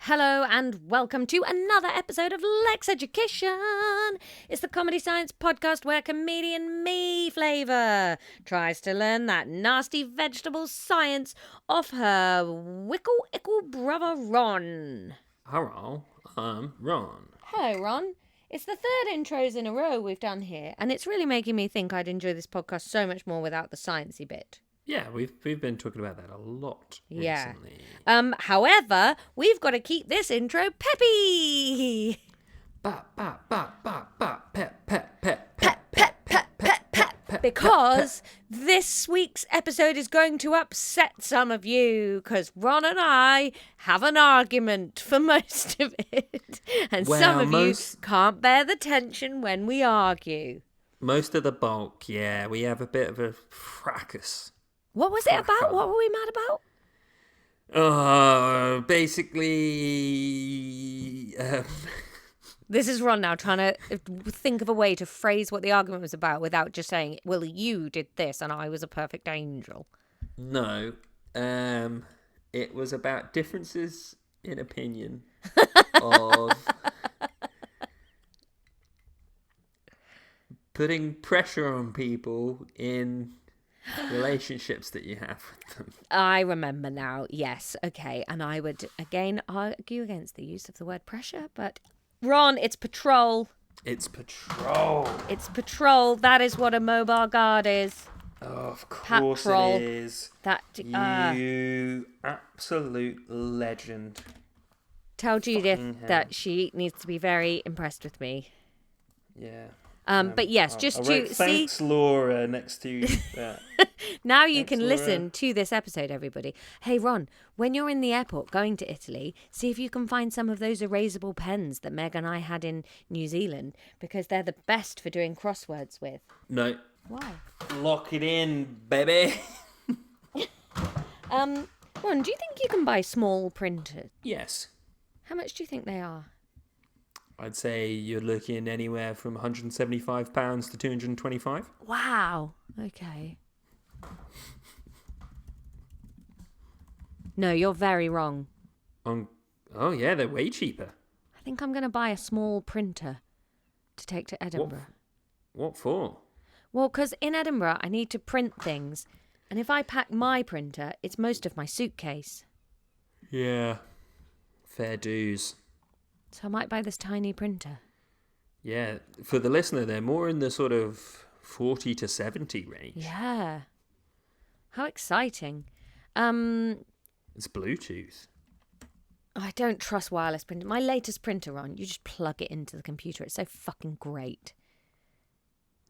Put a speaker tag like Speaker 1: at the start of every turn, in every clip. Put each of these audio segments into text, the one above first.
Speaker 1: Hello and welcome to another episode of Lexx Education. It's the comedy science podcast where comedian me Flavour tries to learn that nasty vegetable science off her wickle brother Ron.
Speaker 2: Hello, I'm Ron.
Speaker 1: Hello, Ron. It's the third intros in a row we've done here, and it's really making me think I'd enjoy this podcast so much more without the sciencey bit.
Speaker 2: Yeah, we've been talking about that a lot recently.
Speaker 1: However, we've got to keep this intro peppy. Because this week's episode is going to upset some of you, because Ron and I have an argument for most of it. And some of you can't bear the tension when we argue.
Speaker 2: Most of the bulk, yeah, we have a bit of a fracas.
Speaker 1: What was it about? What were we mad about?
Speaker 2: Basically...
Speaker 1: This is Ron now trying to think of a way to phrase what the argument was about without just saying, well, you did this and I was a perfect angel.
Speaker 2: No. It was about differences in opinion of putting pressure on people in relationships that you have with them.
Speaker 1: I remember now, yes, okay. And I would, again, argue against the use of the word pressure, but... Ron, it's patrol.
Speaker 2: It's patrol.
Speaker 1: It's patrol. That is what a mobile guard is.
Speaker 2: Oh, of course
Speaker 1: Patrol.
Speaker 2: it is. You absolute legend.
Speaker 1: Tell Judith that she needs to be very impressed with me.
Speaker 2: Yeah.
Speaker 1: But yes, just to see.
Speaker 2: Thanks, Laura, next to that.
Speaker 1: Now you can listen to this episode, everybody. Hey, Ron, when you're in the airport going to Italy, see if you can find some of those erasable pens that Meg and I had in New Zealand, because they're the best for doing crosswords with.
Speaker 2: No.
Speaker 1: Why?
Speaker 2: Lock it in, baby.
Speaker 1: Ron, do you think you can buy small printers?
Speaker 2: Yes.
Speaker 1: How much do you think they are?
Speaker 2: I'd say you're looking anywhere from £175 to £225.
Speaker 1: Wow. Okay. No, you're very wrong.
Speaker 2: Oh, yeah, they're way cheaper.
Speaker 1: I think I'm going to buy a small printer to take to Edinburgh.
Speaker 2: What for?
Speaker 1: Well, because in Edinburgh, I need to print things. And if I pack my printer, it's most of my suitcase.
Speaker 2: Yeah. Fair dues.
Speaker 1: So I might buy this tiny printer.
Speaker 2: Yeah. For the listener, they're more in the sort of 40 to 70 range.
Speaker 1: Yeah. How exciting.
Speaker 2: It's Bluetooth.
Speaker 1: I don't trust wireless printer. My latest printer, Ron, you just plug it into the computer. It's so fucking great.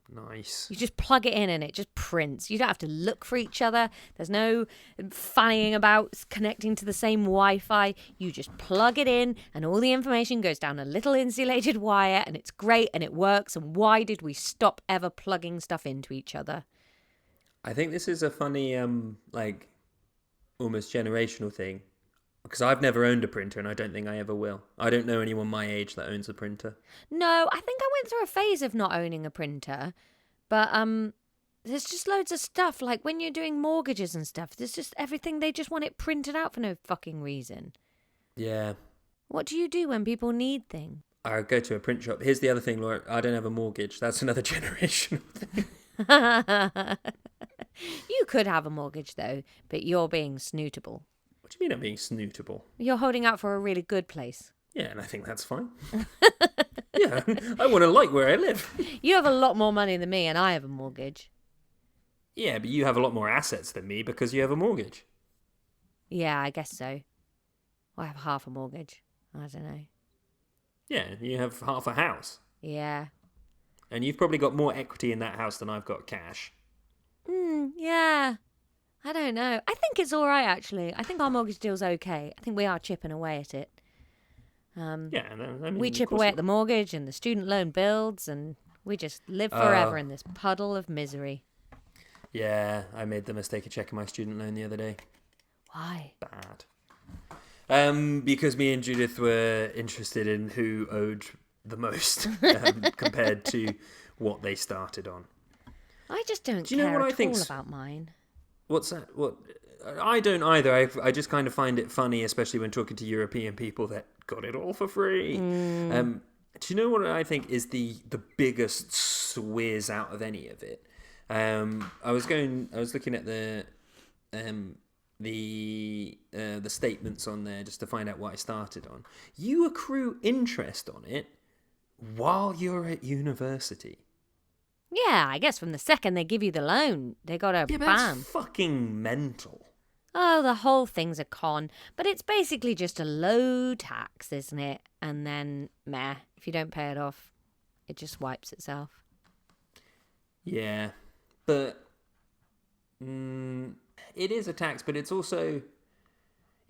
Speaker 2: Nice.
Speaker 1: You just plug it in and it just prints. You don't have to look for each other. There's no fannying about connecting to the same Wi-Fi. You just plug it in and all the information goes down a little insulated wire and it's great and it works. And why did we stop ever plugging stuff into each other?
Speaker 2: I think this is a funny, almost generational thing. Because I've never owned a printer and I don't think I ever will. I don't know anyone my age that owns a printer.
Speaker 1: No, I think I went through a phase of not owning a printer. But there's just loads of stuff. Like when you're doing mortgages and stuff, there's just everything. They just want it printed out for no fucking reason.
Speaker 2: Yeah.
Speaker 1: What do you do when people need things?
Speaker 2: I go to a print shop. Here's the other thing, Laura. I don't have a mortgage. That's another generational thing.
Speaker 1: You could have a mortgage, though, but you're being snootable.
Speaker 2: What do you mean I'm being snootable?
Speaker 1: You're holding out for a really good place.
Speaker 2: Yeah, and I think that's fine. Yeah, I want to like where I live.
Speaker 1: You have a lot more money than me and I have a mortgage.
Speaker 2: Yeah, but you have a lot more assets than me because you have a mortgage.
Speaker 1: Yeah, I guess so. I have half a mortgage. I don't know.
Speaker 2: Yeah, you have half a house.
Speaker 1: Yeah.
Speaker 2: And you've probably got more equity in that house than I've got cash.
Speaker 1: Yeah. I don't know. I think it's all right, actually. I think our mortgage deal's okay. I think we are chipping away at it.
Speaker 2: Yeah, I mean,
Speaker 1: we chip away at the mortgage and the student loan builds, and we just live forever in this puddle of misery.
Speaker 2: Yeah, I made the mistake of checking my student loan the other day.
Speaker 1: Why?
Speaker 2: Bad. Because me and Judith were interested in who owed the most compared to what they started on.
Speaker 1: I just don't
Speaker 2: Do you know
Speaker 1: care
Speaker 2: what
Speaker 1: at all about mine.
Speaker 2: What's that? What? I don't either. I just kind of find it funny, especially when talking to European people that got it all for free. Do you know what I think is the biggest swizz out of any of it? I was looking at the statements on there just to find out what I started on. You accrue interest on it while you're at university.
Speaker 1: Yeah, I guess from the second they give you the loan, they got a
Speaker 2: Yeah, but
Speaker 1: bam.
Speaker 2: that's fucking mental.
Speaker 1: Oh, the whole thing's a con. But it's basically just a low tax, isn't it? And then, meh, if you don't pay it off, it just wipes itself.
Speaker 2: Yeah, but it is a tax, but it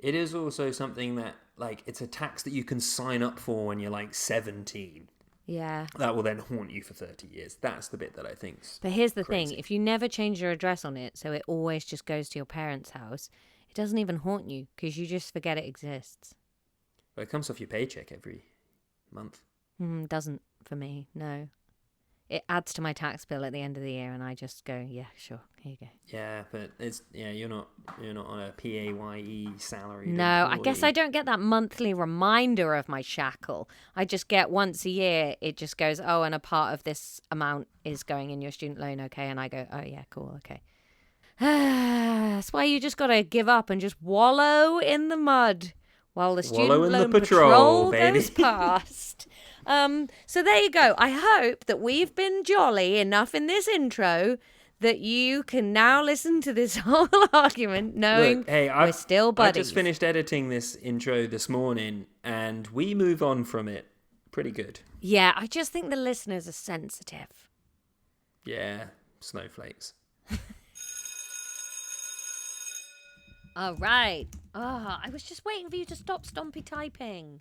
Speaker 2: is also something that, like, it's a tax that you can sign up for when you're like 17.
Speaker 1: Yeah.
Speaker 2: That will then haunt you for 30 years. That's the bit that I think's
Speaker 1: But here's the
Speaker 2: crazy.
Speaker 1: thing. If you never change your address on it, so it always just goes to your parents' house, it doesn't even haunt you because you just forget it exists.
Speaker 2: But it comes off your paycheck every month.
Speaker 1: Doesn't for me, no. It adds to my tax bill at the end of the year and I just go, yeah, sure, here you go.
Speaker 2: Yeah, but you're not on a PAYE salary.
Speaker 1: No, I guess I don't get that monthly reminder of my shackle. I just get once a year, it just goes, oh, and a part of this amount is going in your student loan, okay? And I go, oh, yeah, cool, okay. That's why you just got to give up and just wallow in the mud while the student loan patrol goes past. So there you go. I hope that we've been jolly enough in this intro that you can now listen to this whole argument knowing we're still buddies.
Speaker 2: I just finished editing this intro this morning and we move on from it pretty good.
Speaker 1: Yeah, I just think the listeners are sensitive.
Speaker 2: Yeah, snowflakes.
Speaker 1: All right. Oh, I was just waiting for you to stop stompy typing.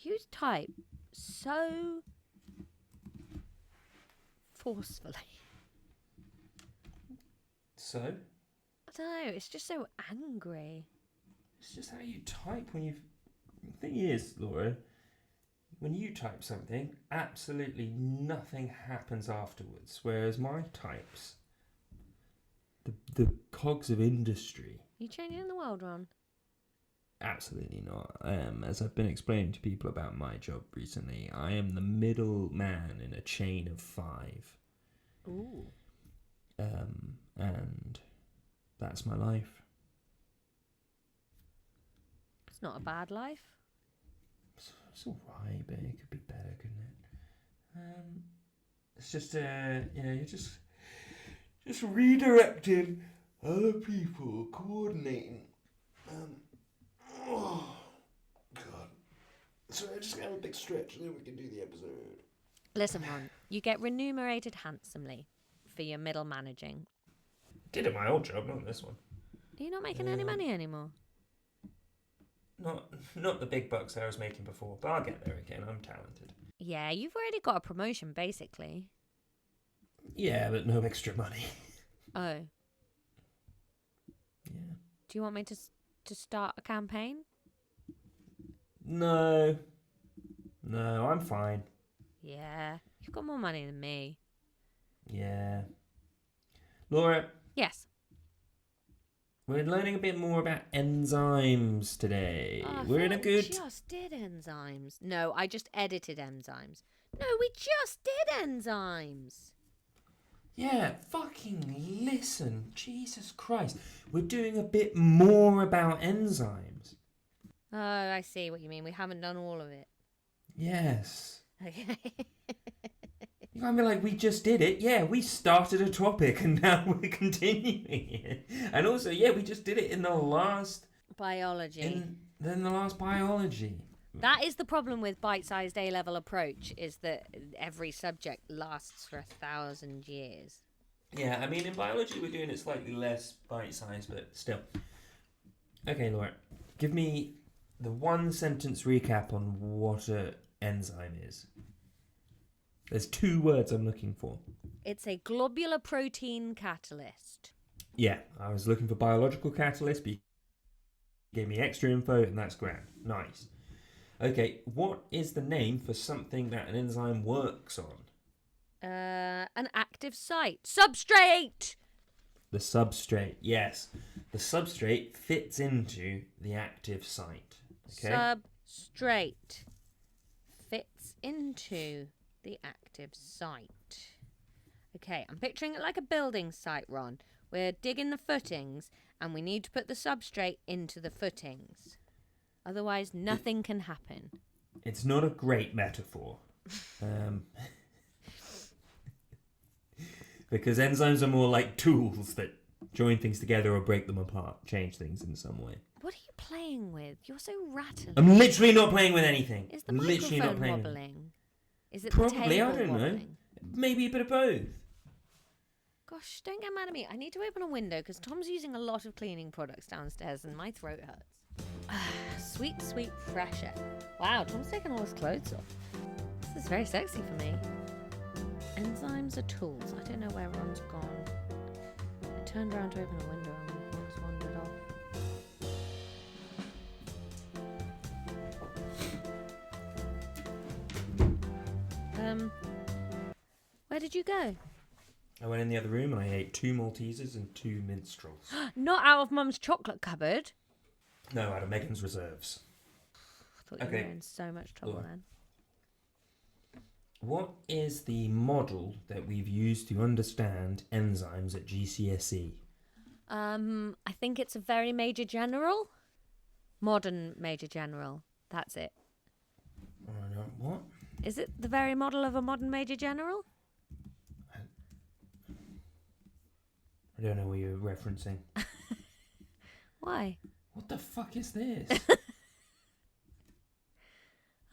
Speaker 1: You type so forcefully.
Speaker 2: So?
Speaker 1: I don't know, it's just so angry.
Speaker 2: It's just how you type when you... The thing is, Laura, when you type something, absolutely nothing happens afterwards. Whereas my types, the cogs of industry...
Speaker 1: You changing the world, Ron?
Speaker 2: Absolutely not. As I've been explaining to people about my job recently, I am the middle man in a chain of 5.
Speaker 1: Ooh.
Speaker 2: And that's my life.
Speaker 1: It's not a bad life.
Speaker 2: It's alright, but it could be better, couldn't it? It's just, you're just redirecting other people, coordinating. Oh, God. So I just have a big stretch and then we can do the episode.
Speaker 1: Listen, Ron, you get remunerated handsomely for your middle managing.
Speaker 2: Did it my old job, not this one.
Speaker 1: Are you not making any money anymore?
Speaker 2: Not the big bucks I was making before, but I'll get there again. I'm talented.
Speaker 1: Yeah, you've already got a promotion, basically.
Speaker 2: Yeah, but no extra money.
Speaker 1: Oh.
Speaker 2: Yeah.
Speaker 1: Do you want me to start a campaign?
Speaker 2: No, I'm fine.
Speaker 1: Yeah, you've got more money than me.
Speaker 2: Yeah. Laura.
Speaker 1: Yes.
Speaker 2: We're learning a bit more about enzymes today.
Speaker 1: We just did enzymes. No, I just edited enzymes. No, we just did enzymes.
Speaker 2: Yeah, fucking listen. Jesus Christ. We're doing a bit more about enzymes.
Speaker 1: Oh, I see what you mean. We haven't done all of it.
Speaker 2: Yes.
Speaker 1: Okay.
Speaker 2: You can't be like, we just did it. Yeah, we started a topic and now we're continuing it. And also, yeah, we just did it in the last...
Speaker 1: Biology.
Speaker 2: In the last biology.
Speaker 1: That is the problem with bite-sized A-level approach, is that every subject lasts for 1,000 years.
Speaker 2: Yeah, I mean, in biology we're doing it slightly less bite-sized, but still. Okay, Laura, give me the one-sentence recap on what an enzyme is. There's 2 words I'm looking for.
Speaker 1: It's a globular protein catalyst.
Speaker 2: Yeah, I was looking for biological catalyst, but you gave me extra info, and that's grand. Nice. Okay, what is the name for something that an enzyme works on?
Speaker 1: An active site. Substrate!
Speaker 2: The substrate, yes. The substrate fits into the active site. Okay?
Speaker 1: Substrate fits into the active site. Okay, I'm picturing it like a building site, Ron. We're digging the footings and we need to put the substrate into the footings. Otherwise, nothing can happen.
Speaker 2: It's not a great metaphor. Because enzymes are more like tools that join things together or break them apart, change things in some way.
Speaker 1: What are you playing with? You're so rattling.
Speaker 2: I'm literally not playing with anything.
Speaker 1: Is the
Speaker 2: literally not
Speaker 1: microphone
Speaker 2: playing
Speaker 1: wobbling? Is it
Speaker 2: Probably,
Speaker 1: the table
Speaker 2: I don't
Speaker 1: wobbling?
Speaker 2: know. Maybe a bit of both.
Speaker 1: Gosh, don't get mad at me. I need to open a window because Tom's using a lot of cleaning products downstairs and my throat hurts. Sweet, sweet fresh air. Wow, Tom's taking all his clothes off. This is very sexy for me. Enzymes are tools. I don't know where Ron's gone. I turned around to open a window and Ron's wandered off. Where did you go?
Speaker 2: I went in the other room and I ate 2 Maltesers and 2 minstrels.
Speaker 1: Not out of Mum's chocolate cupboard.
Speaker 2: No, out of Megan's reserves.
Speaker 1: I thought you were in so much trouble then.
Speaker 2: What is the model that we've used to understand enzymes at GCSE?
Speaker 1: I think it's a very major general. Modern major general. That's it.
Speaker 2: What?
Speaker 1: Is it the very model of a modern major general?
Speaker 2: I don't know what you're referencing.
Speaker 1: Why?
Speaker 2: What the fuck is this?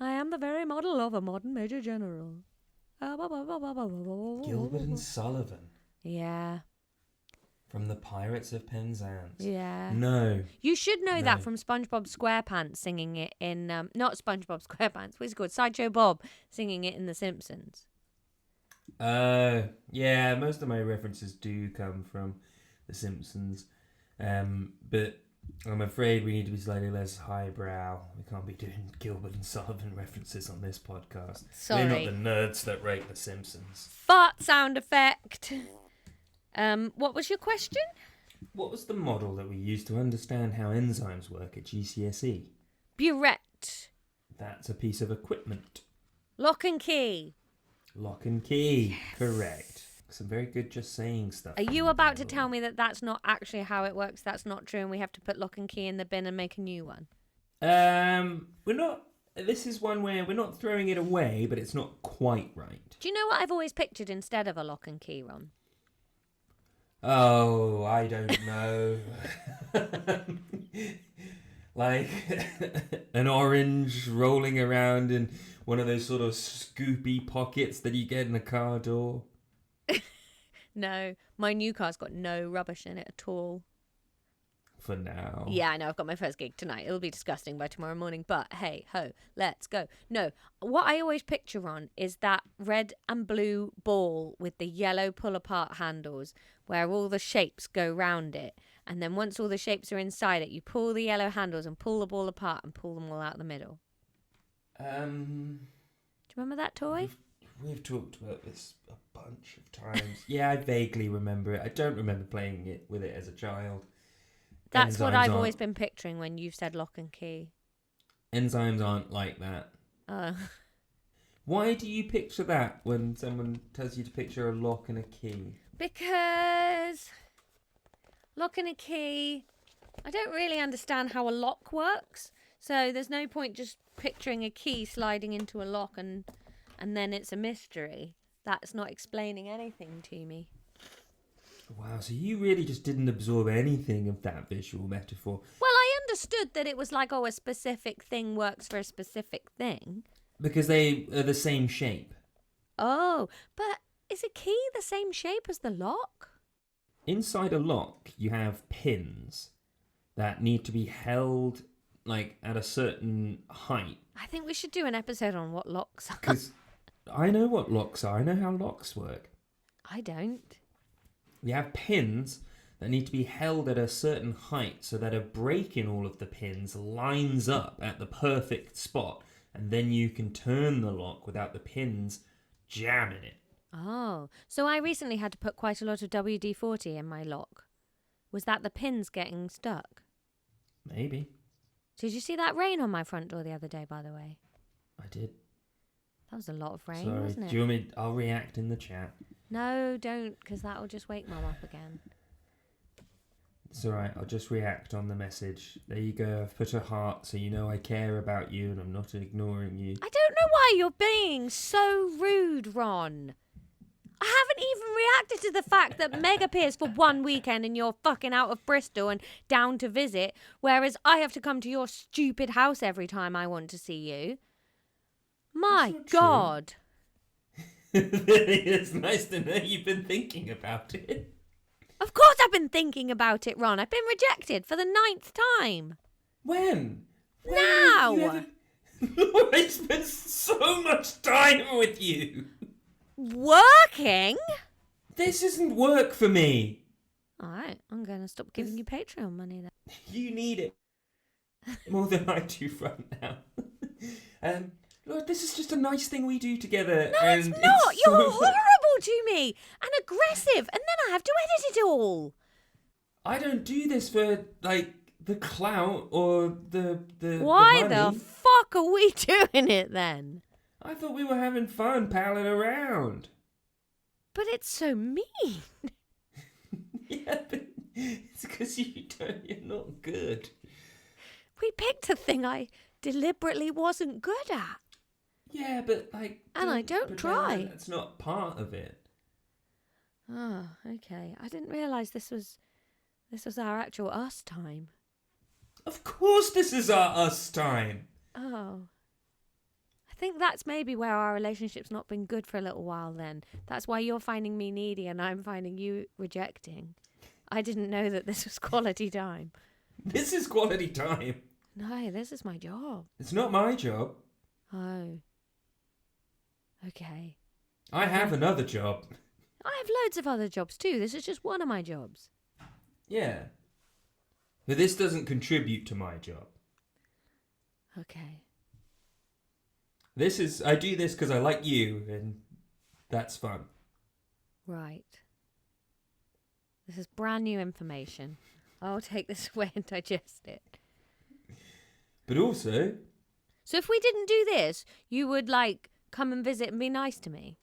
Speaker 1: I am the very model of a modern major general.
Speaker 2: Gilbert and Sullivan.
Speaker 1: Yeah.
Speaker 2: From the Pirates of Penzance.
Speaker 1: Yeah.
Speaker 2: No.
Speaker 1: You should know that from SpongeBob SquarePants singing it in... not SpongeBob SquarePants. What's it called? Sideshow Bob singing it in The Simpsons.
Speaker 2: Yeah, most of my references do come from The Simpsons. But I'm afraid we need to be slightly less highbrow. We can't be doing Gilbert and Sullivan references on this podcast.
Speaker 1: Sorry.
Speaker 2: We're not the nerds that rate The Simpsons.
Speaker 1: Fart sound effect. What was your question?
Speaker 2: What was the model that we used to understand how enzymes work at GCSE?
Speaker 1: Burette.
Speaker 2: That's a piece of equipment.
Speaker 1: Lock and key.
Speaker 2: Lock and key. Yes. Correct. Some very good just saying stuff.
Speaker 1: Are you about to tell me that that's not actually how it works? That's not true and we have to put lock and key in the bin and make a new one?
Speaker 2: We're not... This is one where we're not throwing it away, but it's not quite right.
Speaker 1: Do you know what I've always pictured instead of a lock and key, Ron?
Speaker 2: Oh, I don't know. Like an orange rolling around in one of those sort of scoopy pockets that you get in a car door.
Speaker 1: No, my new car's got no rubbish in it at all.
Speaker 2: For now.
Speaker 1: Yeah, I know. I've got my first gig tonight. It'll be disgusting by tomorrow morning. But hey, ho, let's go. No, what I always picture on is that red and blue ball with the yellow pull-apart handles where all the shapes go round it. And then once all the shapes are inside it, you pull the yellow handles and pull the ball apart and pull them all out the middle. Do you remember that toy?
Speaker 2: We've talked about this a bunch of times. Yeah, I vaguely remember it. I don't remember playing it with it as a child.
Speaker 1: That's what I've always been picturing when you've said lock and key.
Speaker 2: Enzymes aren't like that. Why do you picture that when someone tells you to picture a lock and a key?
Speaker 1: Because lock and a key, I don't really understand how a lock works. So there's no point just picturing a key sliding into a lock and then it's a mystery. That's not explaining anything to me.
Speaker 2: Wow, so you really just didn't absorb anything of that visual metaphor.
Speaker 1: Well, I understood that it was like, a specific thing works for a specific thing.
Speaker 2: Because they are the same shape.
Speaker 1: Oh, but is a key the same shape as the lock?
Speaker 2: Inside a lock, you have pins that need to be held, like, at a certain height.
Speaker 1: I think we should do an episode on what locks are.
Speaker 2: Because I know what locks are. I know how locks work.
Speaker 1: I don't.
Speaker 2: You have pins that need to be held at a certain height so that a break in all of the pins lines up at the perfect spot and then you can turn the lock without the pins jamming it.
Speaker 1: Oh, so I recently had to put quite a lot of WD-40 in my lock. Was that the pins getting stuck?
Speaker 2: Maybe.
Speaker 1: Did you see that rain on my front door the other day, by the way?
Speaker 2: I did.
Speaker 1: That was a lot of rain,
Speaker 2: Sorry.
Speaker 1: wasn't it?
Speaker 2: Do you want me? I'll react in the chat.
Speaker 1: No, don't, because that will just wake Mum up again.
Speaker 2: It's alright, I'll just react on the message. There you go, I've put a heart so you know I care about you and I'm not ignoring you.
Speaker 1: I don't know why you're being so rude, Ron. I haven't even reacted to the fact that Meg appears for one weekend and you're fucking out of Bristol and down to visit, whereas I have to come to your stupid house every time I want to see you. My God.
Speaker 2: It's nice to know you've been thinking about it.
Speaker 1: Of course I've been thinking about it, Ron. I've been rejected for the 9th time.
Speaker 2: When?
Speaker 1: Now!
Speaker 2: I spent so much time with you.
Speaker 1: Working?
Speaker 2: This isn't work for me.
Speaker 1: All right, I'm going to stop giving you Patreon money then.
Speaker 2: You need it more than I do right now. Lord, this is just a nice thing we do together.
Speaker 1: No,
Speaker 2: and
Speaker 1: it's not.
Speaker 2: it's so
Speaker 1: You're horrible to me and aggressive, and then I have to edit it all.
Speaker 2: I don't do this for, like, the clout or the
Speaker 1: Why
Speaker 2: the
Speaker 1: the
Speaker 2: money.
Speaker 1: fuck are we doing it then?
Speaker 2: I thought we were having fun palling around.
Speaker 1: But it's so mean.
Speaker 2: Yeah, but it's because you're not good.
Speaker 1: We picked a thing I deliberately wasn't good at.
Speaker 2: Yeah, but like...
Speaker 1: And I don't
Speaker 2: pretend
Speaker 1: try.
Speaker 2: That's not part of it.
Speaker 1: Oh, okay. I didn't realise this was our actual us time.
Speaker 2: Of course this is our us time.
Speaker 1: Oh. I think that's maybe where our relationship's not been good for a little while then. That's why you're finding me needy and I'm finding you rejecting. I didn't know that this was quality time.
Speaker 2: This is quality time.
Speaker 1: No, this is my job.
Speaker 2: It's not my job.
Speaker 1: Oh. Okay.
Speaker 2: I have another job.
Speaker 1: I have loads of other jobs too. This is just one of my jobs.
Speaker 2: Yeah. But this doesn't contribute to my job.
Speaker 1: Okay.
Speaker 2: I do this because I like you, and that's fun.
Speaker 1: Right. This is brand new information. I'll take this away and digest it.
Speaker 2: But also...
Speaker 1: So if we didn't do this, you would, like, come and visit and be nice to me?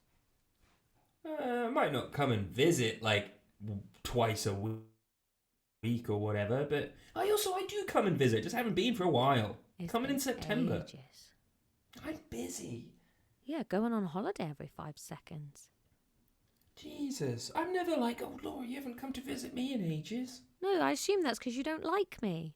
Speaker 2: I might not come and visit, like, twice a week or whatever, but I do come and visit, just haven't been for a while.
Speaker 1: It's
Speaker 2: Coming in
Speaker 1: been
Speaker 2: September.
Speaker 1: ages.
Speaker 2: I'm busy.
Speaker 1: Yeah, going on holiday every 5 seconds.
Speaker 2: Jesus, I'm never like, oh, Laura, you haven't come to visit me in ages.
Speaker 1: No, I assume that's because you don't like me.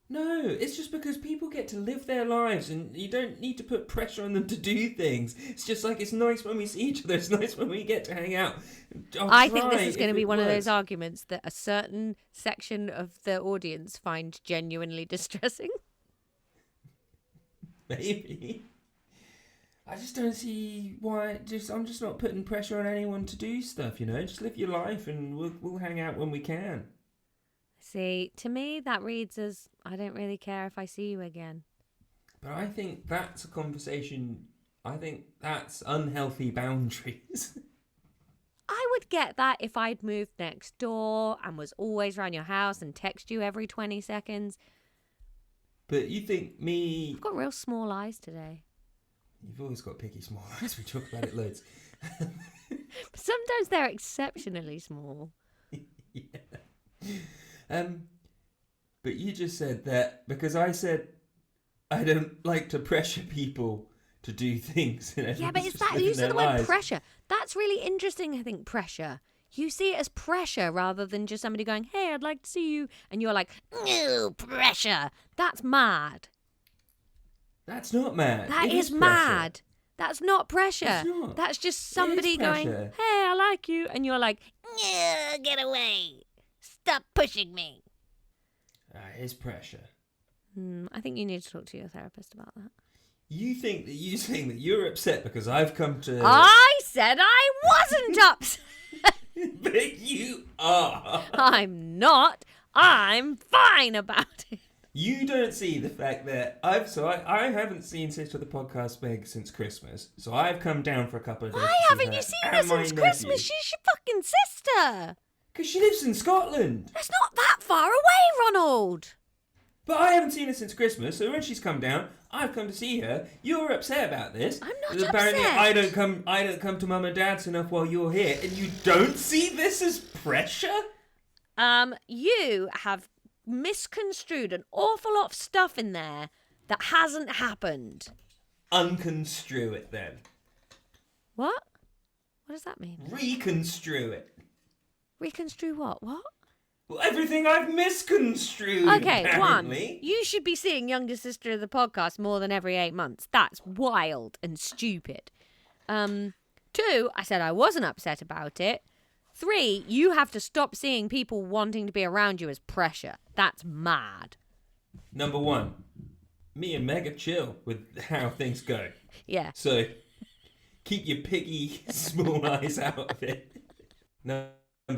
Speaker 2: No, it's just because people get to live their lives and you don't need to put pressure on them to do things. It's just like, it's nice when we see each other. It's nice when we get to hang out.
Speaker 1: I think this is going to be one of those arguments that a certain section of the audience find genuinely distressing.
Speaker 2: Maybe. I just don't see why. I'm just not putting pressure on anyone to do stuff, you know. Just live your life and we'll hang out when we can.
Speaker 1: See, to me, that reads as, I don't really care if I see you again.
Speaker 2: But I think that's a conversation. I think that's unhealthy boundaries.
Speaker 1: I would get that if I'd moved next door and was always around your house and text you every 20 seconds.
Speaker 2: But you think me...
Speaker 1: I've got real small eyes today.
Speaker 2: You've always got picky small eyes. We talk about it loads.
Speaker 1: But sometimes they're exceptionally small.
Speaker 2: Yeah. But you just said that because I said I don't like to pressure people to do things.
Speaker 1: Yeah, but it's that use of the word pressure. That's really interesting, I think, pressure. You see it as pressure rather than just somebody going, hey, I'd like to see you. And you're like, no, pressure. That's mad.
Speaker 2: That's not mad.
Speaker 1: That is mad. That's not pressure.
Speaker 2: Not.
Speaker 1: That's just somebody going, hey, I like you. And you're like, no, get away. Stop pushing me.
Speaker 2: It's pressure.
Speaker 1: I think you need to talk to your therapist about that.
Speaker 2: You think that you're upset because I've come to...
Speaker 1: I said I wasn't upset.
Speaker 2: But you are.
Speaker 1: I'm not. I'm fine about it.
Speaker 2: You don't see the fact that I haven't seen Sister of the Podcast Meg since Christmas, so I've come down for a couple of days.
Speaker 1: Why haven't you seen her since Christmas? She's your fucking sister.
Speaker 2: Because she lives in Scotland.
Speaker 1: That's not that far away, Ronald.
Speaker 2: But I haven't seen her since Christmas, so when she's come down, I've come to see her. You're upset about this.
Speaker 1: I'm not
Speaker 2: Apparently,
Speaker 1: upset.
Speaker 2: I don't come to Mum and Dad's enough while you're here, and you don't see this as pressure?
Speaker 1: You have misconstrued an awful lot of stuff in there that hasn't happened.
Speaker 2: Unconstrue it then.
Speaker 1: What? What does that mean?
Speaker 2: Reconstrue it.
Speaker 1: Reconstrue what? What?
Speaker 2: Well, everything I've misconstrued.
Speaker 1: Okay,
Speaker 2: apparently.
Speaker 1: 1, you should be seeing Younger Sister of the Podcast more than every 8 months. That's wild and stupid. 2, I said I wasn't upset about it. 3, you have to stop seeing people wanting to be around you as pressure. That's mad.
Speaker 2: Number 1, me and Meg are chill with how things go.
Speaker 1: Yeah.
Speaker 2: So, keep your piggy small eyes out of it. Number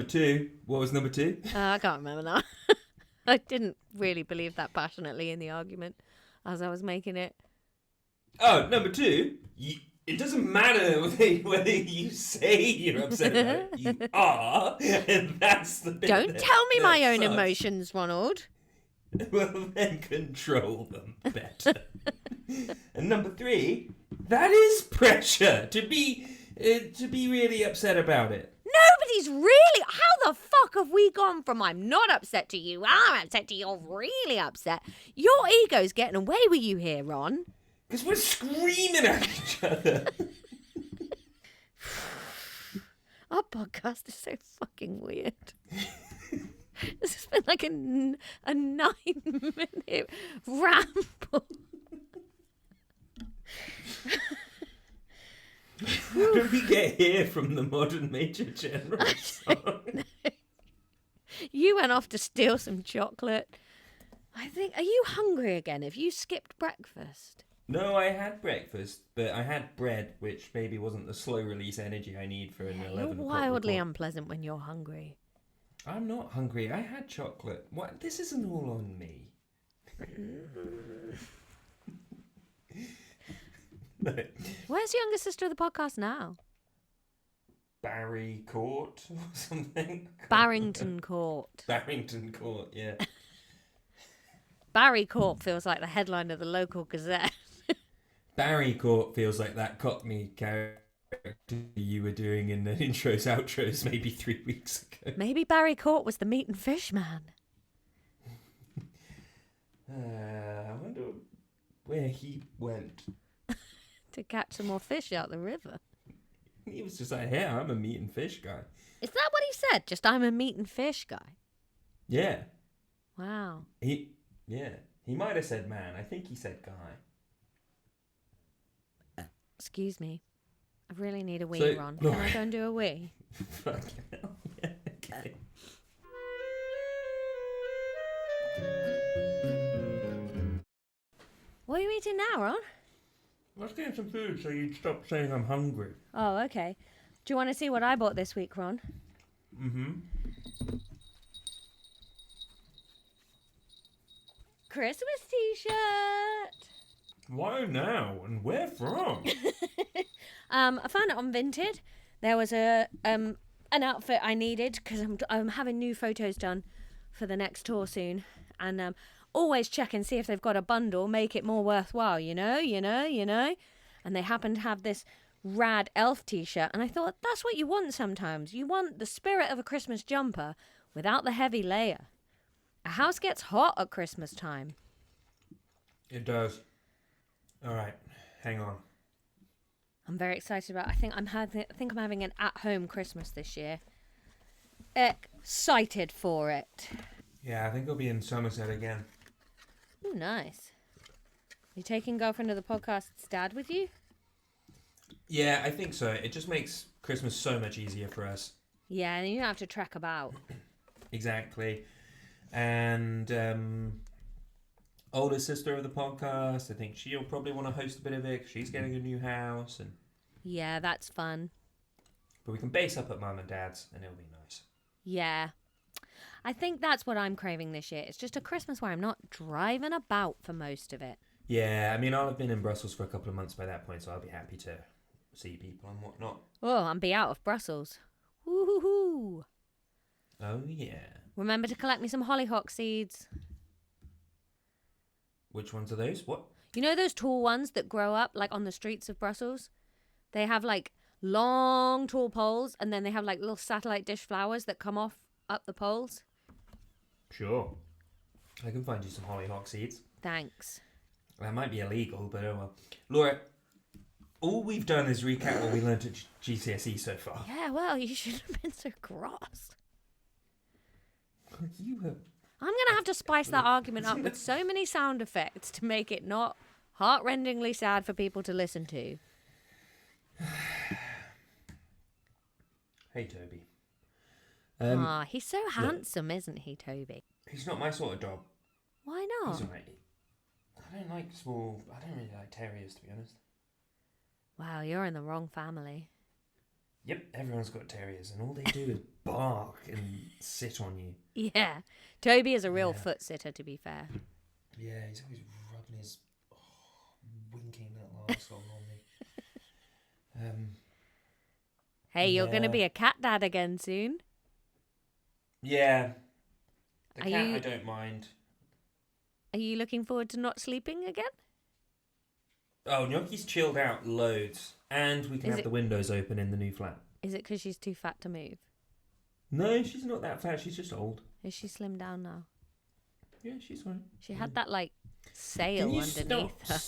Speaker 2: 2, what was number 2?
Speaker 1: I can't remember now. I didn't really believe that passionately in the argument as I was making it.
Speaker 2: Oh, number 2, it doesn't matter whether you say you're upset about it. You are, and that's the bit.
Speaker 1: Don't tell me my own
Speaker 2: sucks.
Speaker 1: emotions, Ronald.
Speaker 2: Well, then control them better. And number 3, that is pressure to be really upset about it.
Speaker 1: Nobody's really... How the fuck have we gone from I'm not upset to you, I'm upset to you're really upset? Your ego's getting away with you here, Ron.
Speaker 2: Because we're screaming at each other.
Speaker 1: Our podcast is so fucking weird. This has been like a 9-minute ramble.
Speaker 2: How did we get here from the Modern Major General song?
Speaker 1: You went off to steal some chocolate. I think... Are you hungry again? Have you skipped breakfast?
Speaker 2: No, I had breakfast, but I had bread, which maybe wasn't the slow release energy I need for an 11
Speaker 1: You're
Speaker 2: o'clock
Speaker 1: wildly
Speaker 2: report.
Speaker 1: unpleasant when you're hungry.
Speaker 2: I'm not hungry. I had chocolate. What? This isn't all on me. No.
Speaker 1: Where's Younger Sister of the Podcast now?
Speaker 2: Barry Court or something?
Speaker 1: Barrington Court.
Speaker 2: Barrington Court, yeah.
Speaker 1: Barry Court feels like the headline of the local Gazette.
Speaker 2: Barry Court feels like that Cockney character you were doing in the intros, outros maybe 3 weeks ago.
Speaker 1: Maybe Barry Court was the meat and fish man.
Speaker 2: I wonder where he went.
Speaker 1: To catch some more fish out the river.
Speaker 2: He was just like, hey, I'm a meat and fish guy.
Speaker 1: Is that what he said? Just I'm a meat and fish guy?
Speaker 2: Yeah.
Speaker 1: Wow.
Speaker 2: He might have said man. I think he said guy.
Speaker 1: Excuse me. I really need a wee,
Speaker 2: So,
Speaker 1: Ron. Can I go and do a wee?
Speaker 2: Fucking hell. Yeah, okay.
Speaker 1: What are you eating now, Ron?
Speaker 2: Let's get some food so you'd stop saying I'm hungry.
Speaker 1: Oh, okay. Do you want to see what I bought this week, Ron?
Speaker 2: Mm-hmm.
Speaker 1: Christmas t-shirt.
Speaker 2: Why now? And where from?
Speaker 1: I found it on Vinted. There was an outfit I needed because I'm having new photos done for the next tour soon, and always check and see if they've got a bundle, make it more worthwhile, you know. And they happen to have this rad elf t-shirt, and I thought that's what you want sometimes. You want the spirit of a Christmas jumper without the heavy layer. A house gets hot at Christmas time.
Speaker 2: It does. All right, hang on.
Speaker 1: I'm very excited about. I think I'm having an at-home Christmas this year. Excited for it.
Speaker 2: Yeah, I think I'll be in Somerset again.
Speaker 1: Ooh, nice. You taking girlfriend of the podcast's dad with you?
Speaker 2: Yeah, I think so. It just makes Christmas so much easier for us.
Speaker 1: Yeah, and you don't have to trek about.
Speaker 2: Exactly. And older sister of the podcast, I think she'll probably want to host a bit of it. She's getting a new house, and
Speaker 1: Yeah, that's fun.
Speaker 2: but we can base up at Mum and Dad's, and it'll be nice.
Speaker 1: Yeah. I think that's what I'm craving this year. It's just a Christmas where I'm not driving about for most of it.
Speaker 2: Yeah, I mean, I'll have been in Brussels for a couple of months by that point, so I'll be happy to see people and whatnot.
Speaker 1: Oh, and be out of Brussels. Woohoo!
Speaker 2: Oh, yeah.
Speaker 1: Remember to collect me some hollyhock seeds.
Speaker 2: Which ones are those? What?
Speaker 1: You know those tall ones that grow up like on the streets of Brussels? They have like long tall poles, and then they have like little satellite dish flowers that come off up the poles.
Speaker 2: Sure. I can find you some hollyhock seeds.
Speaker 1: Thanks.
Speaker 2: That might be illegal, but oh well. Laura, all we've done is recap what we learnt at GCSE so far.
Speaker 1: Yeah, well, you shouldn't have been so cross.
Speaker 2: You were...
Speaker 1: I'm going to have to spice that argument up with so many sound effects to make it not heart-rendingly sad for people to listen to.
Speaker 2: Hey, Toby.
Speaker 1: He's so handsome, isn't he, Toby?
Speaker 2: He's not my sort of dog.
Speaker 1: Why not?
Speaker 2: He's alright. I don't really like terriers, to be honest.
Speaker 1: Wow, you're in the wrong family.
Speaker 2: Yep, everyone's got terriers, and all they do is bark and sit on you.
Speaker 1: Yeah, Toby is a real foot sitter, to be fair.
Speaker 2: Yeah, he's always rubbing his winking little arsehole on me.
Speaker 1: Hey, you're going to be a cat dad again soon.
Speaker 2: Yeah. The
Speaker 1: Are
Speaker 2: cat,
Speaker 1: you-
Speaker 2: I don't mind.
Speaker 1: Are you looking forward to not sleeping again?
Speaker 2: Oh, Gnocchi's chilled out loads, and we can
Speaker 1: Is
Speaker 2: have
Speaker 1: it-
Speaker 2: the windows open in the new flat.
Speaker 1: Is it because she's too fat to move?
Speaker 2: No, she's not that fat. She's just old.
Speaker 1: Is she slimmed down now?
Speaker 2: Yeah, she's fine.
Speaker 1: She had that, like, sail
Speaker 2: Can you
Speaker 1: underneath
Speaker 2: stop?
Speaker 1: her.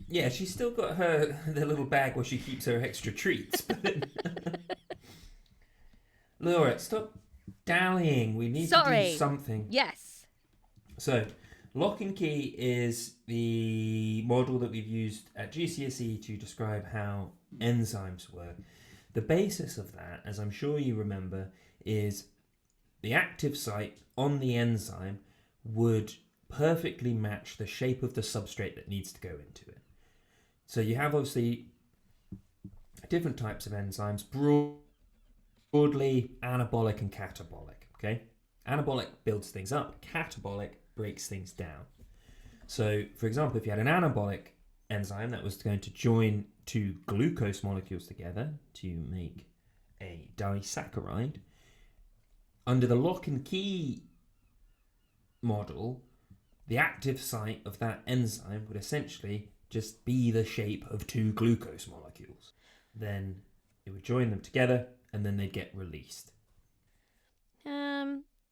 Speaker 2: Yeah, she's still got the little bag where she keeps her extra treats. Laura, stop dallying. We need to do something.
Speaker 1: Yes.
Speaker 2: So, lock and key is the model that we've used at GCSE to describe how enzymes work. The basis of that, as I'm sure you remember, is the active site on the enzyme would perfectly match the shape of the substrate that needs to go into it. So you have obviously different types of enzymes, broadly anabolic and catabolic. Okay, anabolic builds things up, catabolic breaks things down. So, for example, if you had an anabolic enzyme that was going to join two glucose molecules together to make a disaccharide, under the lock and key model, the active site of that enzyme would essentially just be the shape of two glucose molecules. Then it would join them together and then they'd get released.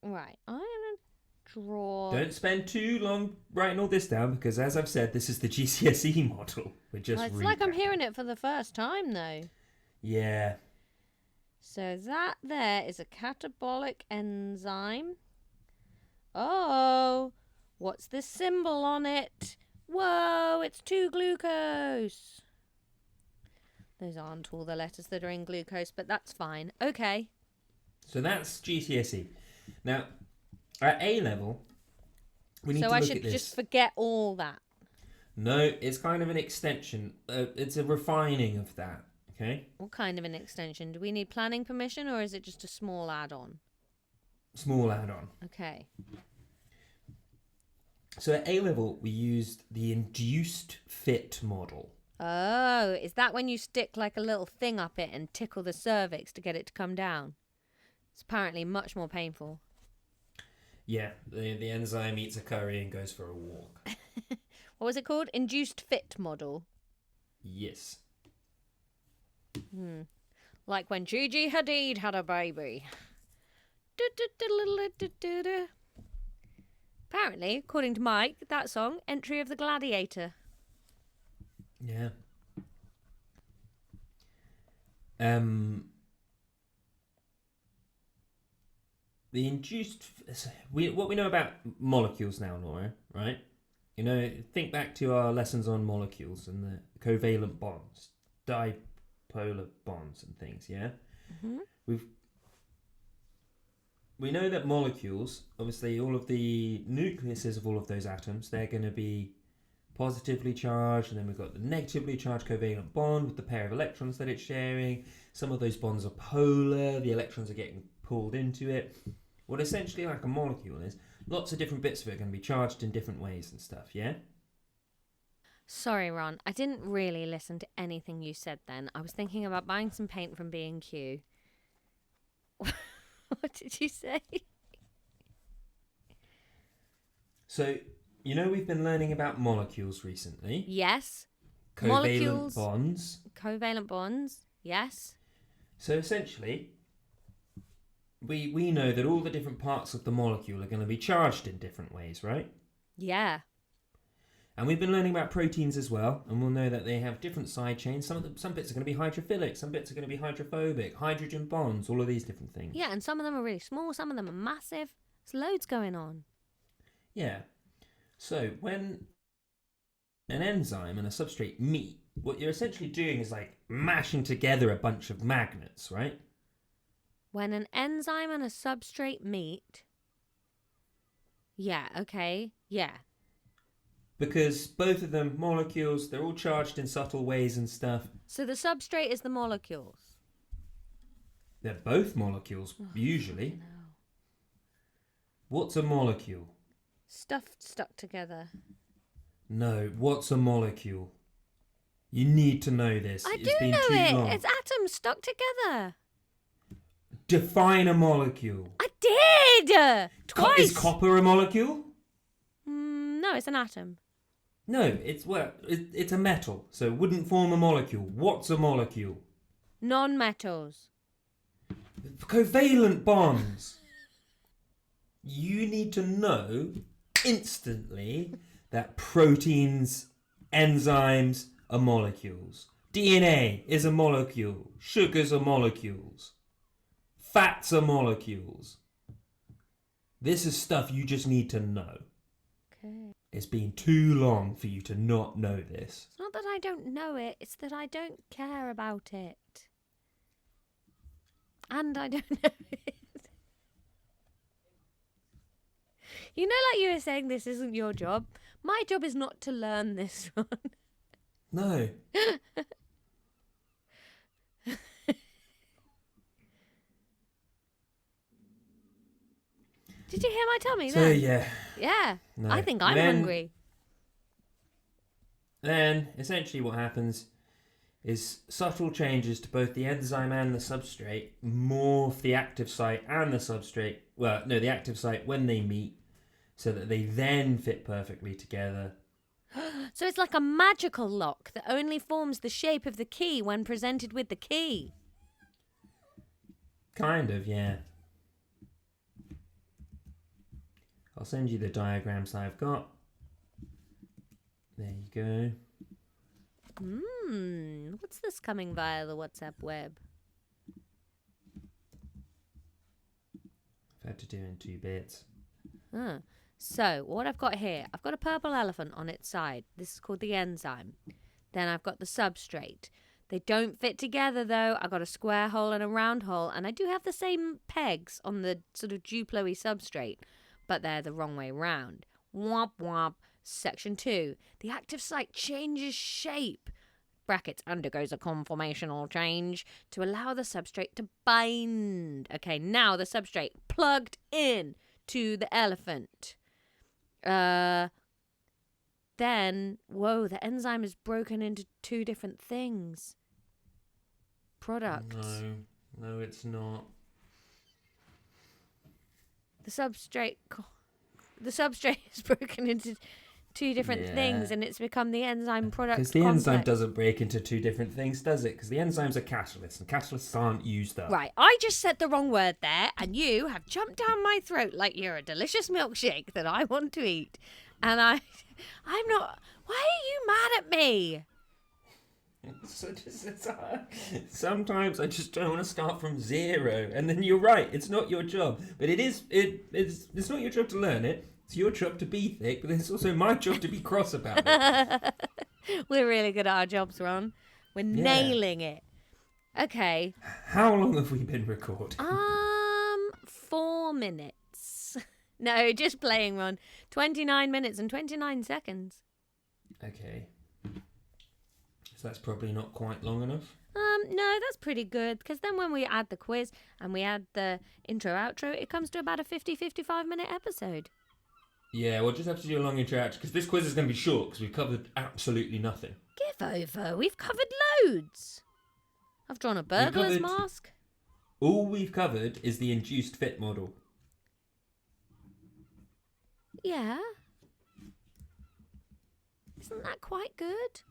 Speaker 1: Right. I'm gonna draw.
Speaker 2: Don't spend too long writing all this down because, as I've said, this is the GCSE model. We're just
Speaker 1: It's like I'm
Speaker 2: recapping.
Speaker 1: hearing it for the first time, though.
Speaker 2: Yeah.
Speaker 1: So that there is a catabolic enzyme. Oh, what's the symbol on it? Whoa, it's 2-glucose. Those aren't all the letters that are in glucose, but that's fine. Okay.
Speaker 2: So that's GCSE. Now, at A level, we need to
Speaker 1: So I
Speaker 2: look
Speaker 1: should
Speaker 2: at this.
Speaker 1: just forget all that.
Speaker 2: No, it's kind of an extension. It's a refining of that. Okay.
Speaker 1: What kind of an extension? Do we need planning permission, or is it just a small add-on?
Speaker 2: Small add-on.
Speaker 1: Okay.
Speaker 2: So at A level, we used the induced-fit model.
Speaker 1: Oh, is that when you stick like a little thing up it and tickle the cervix to get it to come down? It's apparently much more painful.
Speaker 2: Yeah, the enzyme eats a curry and goes for a walk.
Speaker 1: What was it called? Induced fit model.
Speaker 2: Yes.
Speaker 1: Like when Gigi Hadid had a baby. Apparently, according to Mike, that song, Entry of the Gladiator.
Speaker 2: Yeah. The induced... what we know about molecules now, Laura, right? You know, think back to our lessons on molecules and the covalent bonds, dipolar bonds and things, yeah?
Speaker 1: Mm-hmm.
Speaker 2: We know that molecules, obviously all of the nucleuses of all of those atoms, they're going to be positively charged, and then we've got the negatively charged covalent bond with the pair of electrons that it's sharing. Some of those bonds are polar, the electrons are getting pulled into it. what essentially like a molecule is, lots of different bits of it are going to be charged in different ways and stuff, yeah?
Speaker 1: Sorry, Ron. I didn't really listen to anything you said then. I was thinking about buying some paint from B&Q. What did you say?
Speaker 2: So, you know we've been learning about molecules recently.
Speaker 1: Yes.
Speaker 2: Covalent
Speaker 1: Molecules.
Speaker 2: bonds.
Speaker 1: Covalent bonds. Yes.
Speaker 2: So essentially, we know that all the different parts of the molecule are going to be charged in different ways, right?
Speaker 1: Yeah.
Speaker 2: And we've been learning about proteins as well, and we'll know that they have different side chains. Some bits are going to be hydrophilic, some bits are going to be hydrophobic, hydrogen bonds, all of these different things.
Speaker 1: Yeah, and some of them are really small, some of them are massive. There's loads going on.
Speaker 2: Yeah. So when an enzyme and a substrate meet, what you're essentially doing is like mashing together a bunch of magnets, right?
Speaker 1: When an enzyme and a substrate meet. Yeah, okay. Yeah.
Speaker 2: Because both of them, molecules, they're all charged in subtle ways and stuff.
Speaker 1: So the substrate is the molecules.
Speaker 2: They're both molecules, usually.
Speaker 1: No.
Speaker 2: What's a molecule?
Speaker 1: Stuff stuck together.
Speaker 2: No, what's a molecule? You need to know this.
Speaker 1: I
Speaker 2: It's
Speaker 1: do
Speaker 2: been
Speaker 1: know
Speaker 2: too
Speaker 1: it.
Speaker 2: long.
Speaker 1: It's atoms stuck together.
Speaker 2: Define a molecule.
Speaker 1: I did! Twice!
Speaker 2: Is copper a molecule?
Speaker 1: No, it's an atom.
Speaker 2: No, it's a metal, so it wouldn't form a molecule. What's a molecule?
Speaker 1: Non-metals.
Speaker 2: Covalent bonds. You need to know instantly that proteins, enzymes are molecules. DNA is a molecule. Sugars are molecules. Fats are molecules. This is stuff you just need to know.
Speaker 1: Okay.
Speaker 2: It's been too long for you to not know this.
Speaker 1: It's not that I don't know it, it's that I don't care about it. And I don't know it. You know, like you were saying, this isn't your job. My job is not to learn this, Ron.
Speaker 2: No.
Speaker 1: Did you hear my tummy
Speaker 2: So,
Speaker 1: then?
Speaker 2: yeah.
Speaker 1: Yeah.
Speaker 2: No.
Speaker 1: I think I'm hungry.
Speaker 2: Then, essentially what happens is subtle changes to both the enzyme and the substrate morph the active site and the substrate, the active site when they meet, so that they then fit perfectly together.
Speaker 1: So it's like a magical lock that only forms the shape of the key when presented with the key.
Speaker 2: Kind of, yeah. I'll send you the diagrams I've got. There you go.
Speaker 1: What's this coming via the WhatsApp web?
Speaker 2: I've had to do it in 2 bits.
Speaker 1: So what I've got here, I've got a purple elephant on its side. This is called the enzyme. Then I've got the substrate. They don't fit together though. I've got a square hole and a round hole, and I do have the same pegs on the sort of Duplo-y substrate, but they're the wrong way round. Womp womp. Section 2. The active site changes shape. Brackets undergoes a conformational change to allow the substrate to bind. Okay, now the substrate plugged in to the elephant. Then, the enzyme is broken into 2 different things. Products.
Speaker 2: No, it's not.
Speaker 1: The substrate is broken into 2 different things, and it's become the enzyme product
Speaker 2: Because the
Speaker 1: complex.
Speaker 2: enzyme doesn't break into 2 different things, does it? Because the enzymes are catalysts, and catalysts aren't used up.
Speaker 1: Right, I just said the wrong word there, and you have jumped down my throat like you're a delicious milkshake that I want to eat. And I'm not... Why are you mad at me?
Speaker 2: Sometimes I just don't want to start from 0, and then you're right. It's not your job, but it's not your job to learn it. It's your job to be thick, but it's also my job to be cross about it.
Speaker 1: We're really good at our jobs, Ron. We're nailing it. Okay.
Speaker 2: How long have we been recording?
Speaker 1: 4 minutes. No, just playing, Ron. 29 minutes and 29 seconds.
Speaker 2: Okay. So that's probably not quite long enough.
Speaker 1: No, that's pretty good, because then when we add the quiz and we add the intro outro, it comes to about a 55 minute episode.
Speaker 2: Yeah, we'll just have to do a long interaction because this quiz is going to be short because we've covered absolutely nothing.
Speaker 1: Give over. We've covered loads. I've drawn a burglar's mask.
Speaker 2: All we've covered is the induced-fit model.
Speaker 1: Yeah. Isn't that quite good?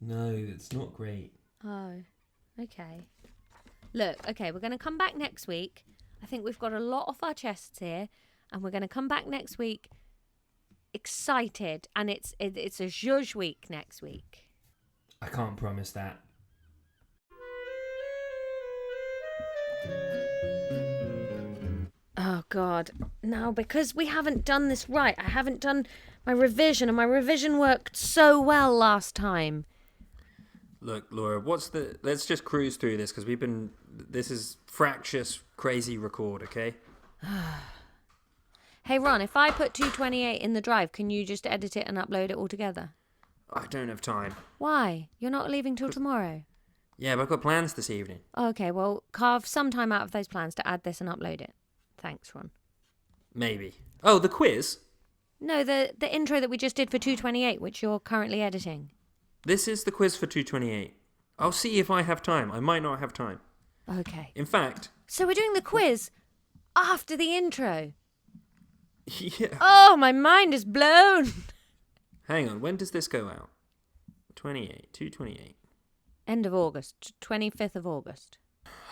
Speaker 2: No, it's not great.
Speaker 1: Oh, okay. Look, okay, we're going to come back next week. I think we've got a lot off our chests here, and we're going to come back next week excited, and it's a zhuzh week next week.
Speaker 2: I can't promise that.
Speaker 1: Oh, God. No, because we haven't done this right. I haven't done my revision, and my revision worked so well last time.
Speaker 3: Look, Laura, let's just cruise through this because this is fractious, crazy record, okay?
Speaker 1: Hey, Ron, if I put 228 in the drive, can you just edit it and upload it all together?
Speaker 3: I don't have time.
Speaker 1: Why? You're not leaving till tomorrow?
Speaker 3: Yeah, but I've got plans this evening.
Speaker 1: Okay, well, carve some time out of those plans to add this and upload it. Thanks, Ron.
Speaker 3: Maybe. Oh, the quiz?
Speaker 1: No, the intro that we just did for 228, which you're currently editing.
Speaker 3: This is the quiz for 228. I'll see if I have time. I might not have time.
Speaker 1: Okay.
Speaker 3: In fact...
Speaker 1: So we're doing the quiz after the intro.
Speaker 3: Yeah.
Speaker 1: Oh, my mind is blown.
Speaker 3: Hang on, when does this go out? 228.
Speaker 1: End of August, 25th of August.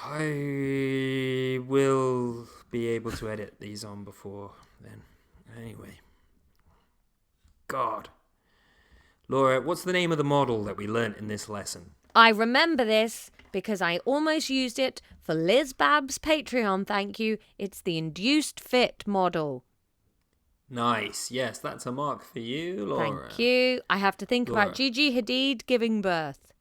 Speaker 3: I will be able to edit these on before then. Anyway. God. Laura, what's the name of the model that we learnt in this lesson?
Speaker 1: I remember this because I almost used it for Liz Bab's Patreon, thank you. It's the induced-fit model.
Speaker 3: Nice. Yes, that's a mark for you, Laura.
Speaker 1: Thank you. I have to think
Speaker 3: Laura.
Speaker 1: about Gigi Hadid giving birth.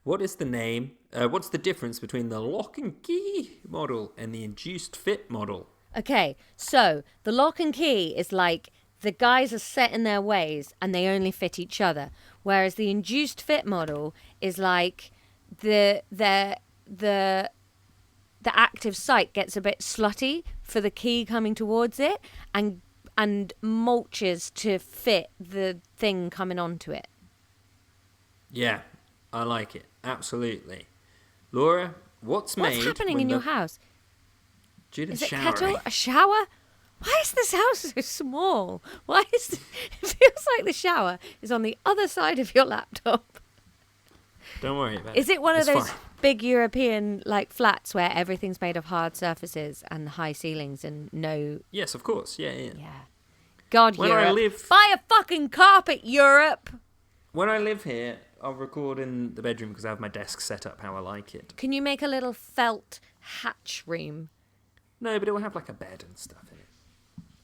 Speaker 3: What is the name? What's the difference between the lock and key model and the induced-fit model?
Speaker 1: Okay, so the lock and key is like the guys are set in their ways and they only fit each other, whereas the induced fit model is like the active site gets a bit slutty for the key coming towards it and mulches to fit the thing coming onto it.
Speaker 3: Yeah, I like it. Absolutely. Laura, what's
Speaker 1: happening in your house?
Speaker 3: Judith's
Speaker 1: Is it
Speaker 3: showering.
Speaker 1: kettle? A shower? Why is this house so small? It feels like the shower is on the other side of your laptop.
Speaker 3: Don't worry about it.
Speaker 1: Is it one of
Speaker 3: It's
Speaker 1: those
Speaker 3: fine.
Speaker 1: big European like flats where everything's made of hard surfaces and high ceilings and no?
Speaker 3: Yes, of course. Yeah.
Speaker 1: Yeah. God,
Speaker 3: When
Speaker 1: Europe. Buy a fucking carpet, Europe.
Speaker 3: When I live here, I'll record in the bedroom because I have my desk set up how I like it.
Speaker 1: Can you make a little felt hatch room?
Speaker 3: No, but it will have like a bed and stuff in it.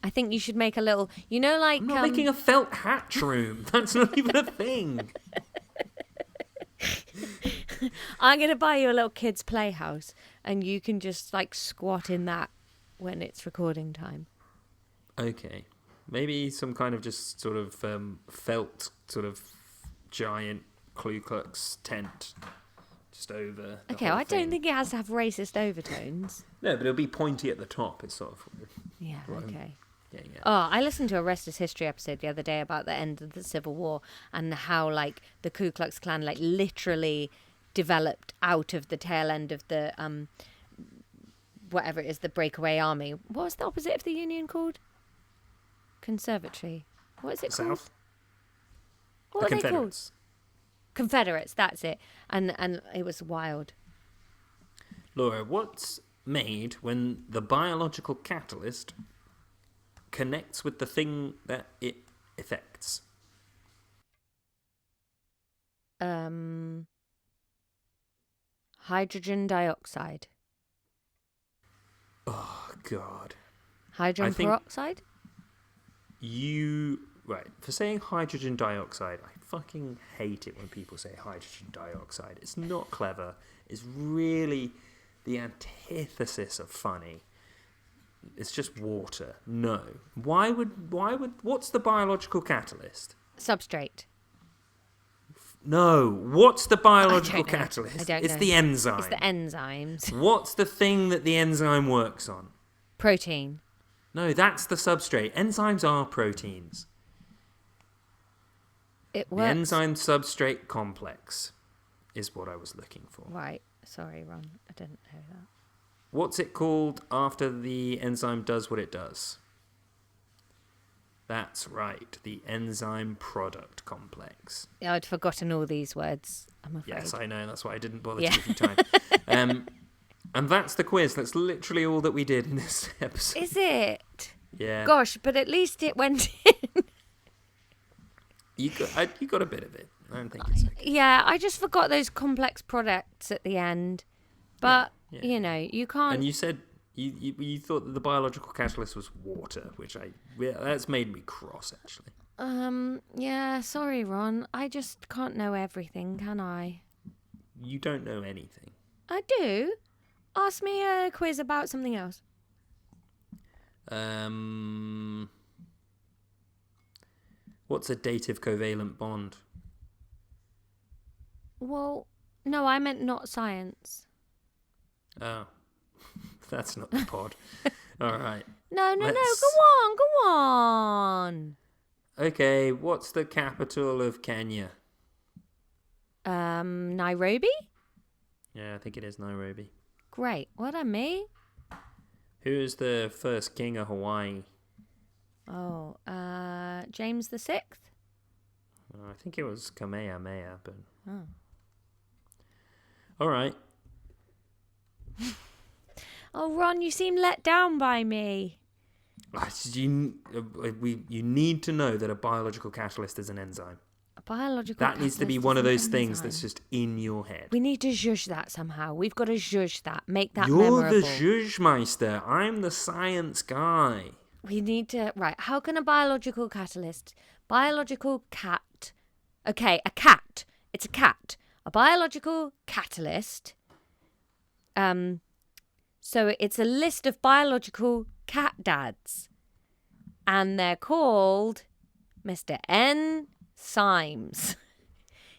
Speaker 1: I think you should make a little, like...
Speaker 3: I'm not making a felt hatch room. That's not even a thing.
Speaker 1: I'm going to buy you a little kid's playhouse and you can just like squat in that when it's recording time.
Speaker 3: Okay. Maybe some kind of just sort of felt sort of giant Ku Klux tent just over the
Speaker 1: Okay,
Speaker 3: whole
Speaker 1: I don't
Speaker 3: thing.
Speaker 1: think it has to have racist overtones.
Speaker 3: No, but it'll be pointy at the top. It's sort of...
Speaker 1: Yeah,
Speaker 3: Right.
Speaker 1: okay.
Speaker 3: Yeah.
Speaker 1: Oh, I listened to a Restless History episode the other day about the end of the Civil War and how, like, the Ku Klux Klan, like, literally developed out of the tail end of the, whatever it is, the breakaway army. What was the opposite of the Union called? Conservatory. What is it called?
Speaker 3: South?
Speaker 1: What
Speaker 3: The
Speaker 1: are they called?
Speaker 3: Confederates.
Speaker 1: Confederates, that's it. And it was wild.
Speaker 3: Laura, what's made when the biological catalyst connects with the thing that it affects?
Speaker 1: Hydrogen dioxide.
Speaker 3: Oh, God.
Speaker 1: Hydrogen
Speaker 3: I think-
Speaker 1: peroxide?
Speaker 3: Right, for saying hydrogen dioxide, I fucking hate it when people say hydrogen dioxide. It's not clever. It's really the antithesis of funny. It's just water. No. What's the biological catalyst?
Speaker 1: Substrate.
Speaker 3: No. What's the biological
Speaker 1: I don't know.
Speaker 3: catalyst?
Speaker 1: I don't
Speaker 3: It's
Speaker 1: know.
Speaker 3: the enzyme.
Speaker 1: It's the enzymes.
Speaker 3: What's the thing that the enzyme works on?
Speaker 1: Protein.
Speaker 3: No, that's the substrate. Enzymes are proteins.
Speaker 1: It
Speaker 3: The
Speaker 1: works.
Speaker 3: enzyme substrate complex is what I was looking for.
Speaker 1: Right. Sorry, Ron. I didn't know that.
Speaker 3: What's it called after the enzyme does what it does? That's right, the enzyme product complex.
Speaker 1: Yeah, I'd forgotten all these words, I'm afraid.
Speaker 3: Yes, I know, that's why I didn't bother
Speaker 1: Yeah.
Speaker 3: to give you time. And that's the quiz. That's literally all that we did in this episode.
Speaker 1: Is it?
Speaker 3: Yeah.
Speaker 1: Gosh, but at least it went in.
Speaker 3: You got a bit of it. I don't think it's okay.
Speaker 1: Yeah, I just forgot those complex products at the end. But,
Speaker 3: Yeah.
Speaker 1: you know, you can't...
Speaker 3: And you said you thought that the biological catalyst was water, which that's made me cross, actually.
Speaker 1: Yeah, sorry, Ron. I just can't know everything, can I?
Speaker 3: You don't know anything.
Speaker 1: I do. Ask me a quiz about something else.
Speaker 3: What's a dative covalent bond?
Speaker 1: Well, no, I meant not science.
Speaker 3: Oh, that's not the pod. All right.
Speaker 1: No,
Speaker 3: Let's-
Speaker 1: go on.
Speaker 3: Okay, what's the capital of Kenya?
Speaker 1: Nairobi?
Speaker 3: Yeah, I think it is Nairobi.
Speaker 1: Great. What a me?
Speaker 3: Who is the first king of Hawaii?
Speaker 1: Oh, James the Sixth?
Speaker 3: I think it was Kamehameha, but...
Speaker 1: Oh.
Speaker 3: All right.
Speaker 1: Oh, Ron, you seem let down by me.
Speaker 3: You need to know that a biological catalyst is an enzyme.
Speaker 1: A biological
Speaker 3: That needs to be
Speaker 1: catalyst
Speaker 3: one
Speaker 1: is
Speaker 3: of
Speaker 1: an
Speaker 3: those things
Speaker 1: enzyme.
Speaker 3: that's just in your head.
Speaker 1: We need to zhuzh that somehow. We've got to zhuzh that. Make that
Speaker 3: You're
Speaker 1: memorable.
Speaker 3: the Zhuzhmeister. I'm the science guy.
Speaker 1: We need to... Right, how can a biological catalyst... Biological cat... Okay, a cat. It's a cat. A biological catalyst... So it's a list of biological cat dads. And they're called Mr. N. Symes.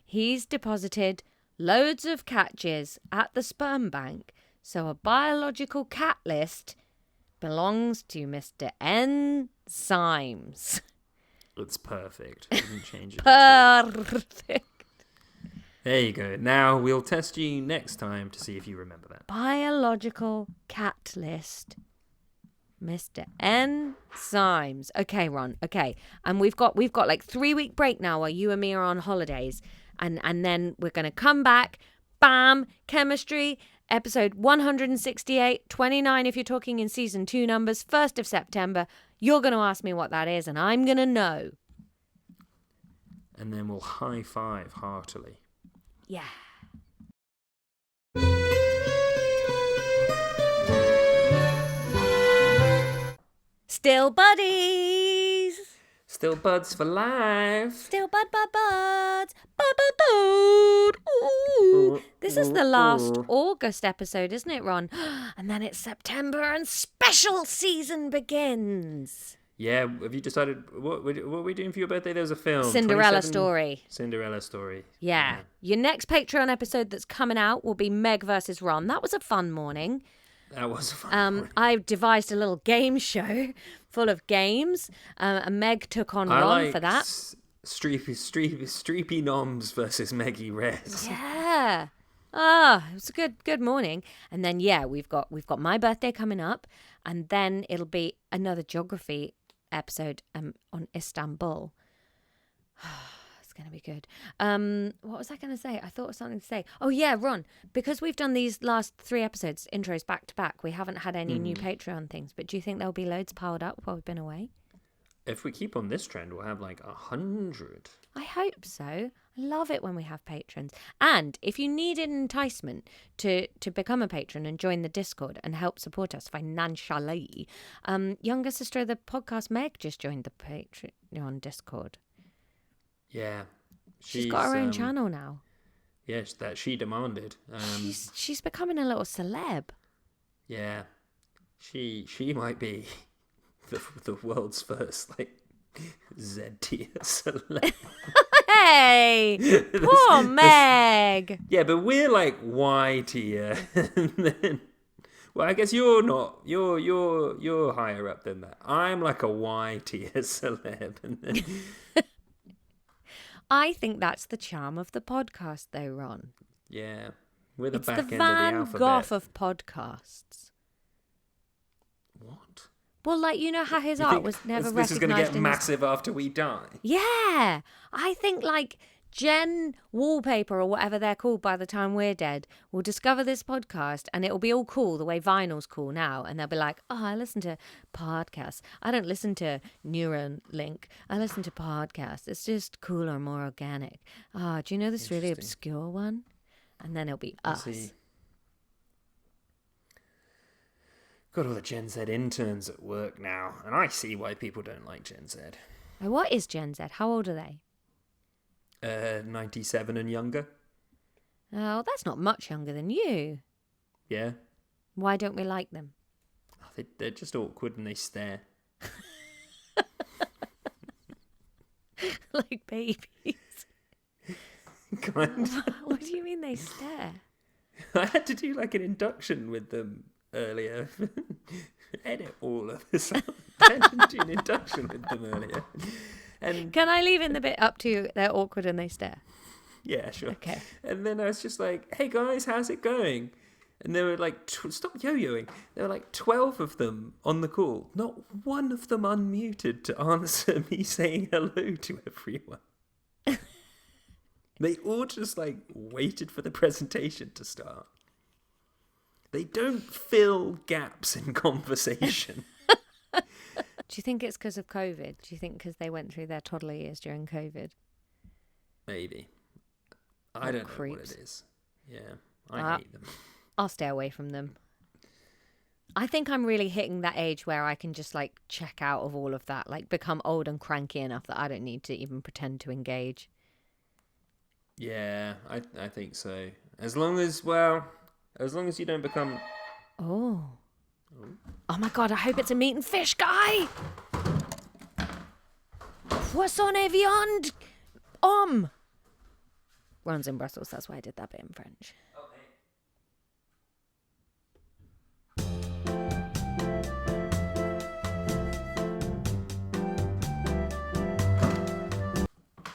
Speaker 1: He's deposited loads of cat jizz at the sperm bank. So a biological cat list belongs to Mr. N. Symes.
Speaker 3: It's perfect. Doesn't change it at all.
Speaker 1: Perfect.
Speaker 3: There you go. Now we'll test you next time to see if you remember that.
Speaker 1: Biological cat list. Mr. N. Symes. Okay, Ron. Okay. And we've got like 3-week break now while you and me are on holidays. And then we're gonna come back. Bam! Chemistry. Episode 168, 29 if you're talking in season 2 numbers, 1st of September. You're gonna ask me what that is, and I'm gonna know.
Speaker 3: And then we'll high five heartily.
Speaker 1: Yeah. Still buddies.
Speaker 3: Still buds for life.
Speaker 1: Still buds. Bud. Ooh. This is the last August episode, isn't it, Ron? And then it's September and special season begins.
Speaker 3: Yeah, have you decided what are we doing for your birthday? There was a film.
Speaker 1: Cinderella
Speaker 3: 27
Speaker 1: Story.
Speaker 3: Cinderella Story.
Speaker 1: Yeah. Your next Patreon episode that's coming out will be Meg versus Ron. That was a fun morning.
Speaker 3: That was fun.
Speaker 1: I devised a little game show full of games, and Meg took on
Speaker 3: I
Speaker 1: Ron
Speaker 3: like
Speaker 1: for that.
Speaker 3: Streepy Noms versus Meggie Rez.
Speaker 1: Yeah. It was a good morning. And then we've got my birthday coming up, and then it'll be another geography episode on Istanbul. It's gonna be good. What was I gonna say? I thought of something to say. Oh yeah, Ron, because we've done these last 3 episodes intros back to back, we haven't had any new Patreon things, but do you think there'll be loads piled up while we've been away?
Speaker 3: If we keep on this trend, we'll have like 100.
Speaker 1: I hope so. I love it when we have patrons. And if you need an enticement to become a patron and join the Discord and help support us financially, younger sister of the podcast, Meg, just joined the Patreon Discord.
Speaker 3: Yeah.
Speaker 1: She's got her own channel now.
Speaker 3: Yes, that she demanded.
Speaker 1: She's becoming a little celeb.
Speaker 3: Yeah. She might be the world's first, like, Z-tier celeb.
Speaker 1: Hey, poor Meg.
Speaker 3: Yeah, but we're like Y tier. And then, well, I guess you're not. You're higher up than that. I'm like a Y tier celeb. And then,
Speaker 1: I think that's the charm of the podcast, though, Ron.
Speaker 3: yeah, we're the
Speaker 1: It's
Speaker 3: back
Speaker 1: the
Speaker 3: end of the
Speaker 1: Van
Speaker 3: alphabet.
Speaker 1: Gogh of podcasts.
Speaker 3: What?
Speaker 1: Well, like, you know how his
Speaker 3: You
Speaker 1: art
Speaker 3: think
Speaker 1: was never
Speaker 3: this is going to
Speaker 1: recognised
Speaker 3: get
Speaker 1: in
Speaker 3: massive after we die?
Speaker 1: Yeah, I think like Gen Wallpaper or whatever they're called by the time we're dead will discover this podcast and it'll be all cool the way vinyl's cool now. And they'll be like, oh, I listen to podcasts. I don't listen to Neuralink. I listen to podcasts. It's just cooler, more organic. Oh, do you know this really
Speaker 3: Interesting.
Speaker 1: obscure one? And then it'll be us.
Speaker 3: See. Got all the Gen Z interns at work now, and I see why people don't like Gen Z.
Speaker 1: Oh, what is Gen Z? How old are they?
Speaker 3: 97 and younger.
Speaker 1: Oh, that's not much younger than you.
Speaker 3: Yeah.
Speaker 1: Why don't we like them?
Speaker 3: They're just awkward and they stare.
Speaker 1: Like babies.
Speaker 3: Kind.
Speaker 1: What do you mean they stare?
Speaker 3: I had to do like an induction with them earlier. Edit all of this out. I had to do an induction with them earlier. And
Speaker 1: Can I leave in the bit up to they're awkward and they stare?
Speaker 3: yeah, sure.
Speaker 1: Okay.
Speaker 3: And then I was just like, hey guys, how's it going? And there were like, stop yo-yoing. There were like 12 of them on the call. Not one of them unmuted to answer me saying hello to everyone. They all just like waited for the presentation to start. They don't fill gaps in conversation.
Speaker 1: Do you think it's because of COVID? Do you think because they went through their toddler years during COVID?
Speaker 3: Maybe. I don't know what
Speaker 1: creeps.
Speaker 3: it is. Yeah, I hate them.
Speaker 1: I'll stay away from them. I think I'm really hitting that age where I can just like check out of all of that, like become old and cranky enough that I don't need to even pretend to engage.
Speaker 3: Yeah, I think so. As long as you don't become...
Speaker 1: Oh. Oh my god, I hope it's a meat and fish guy! Poisson et viande! Ron's in Brussels, that's why I did that bit in French.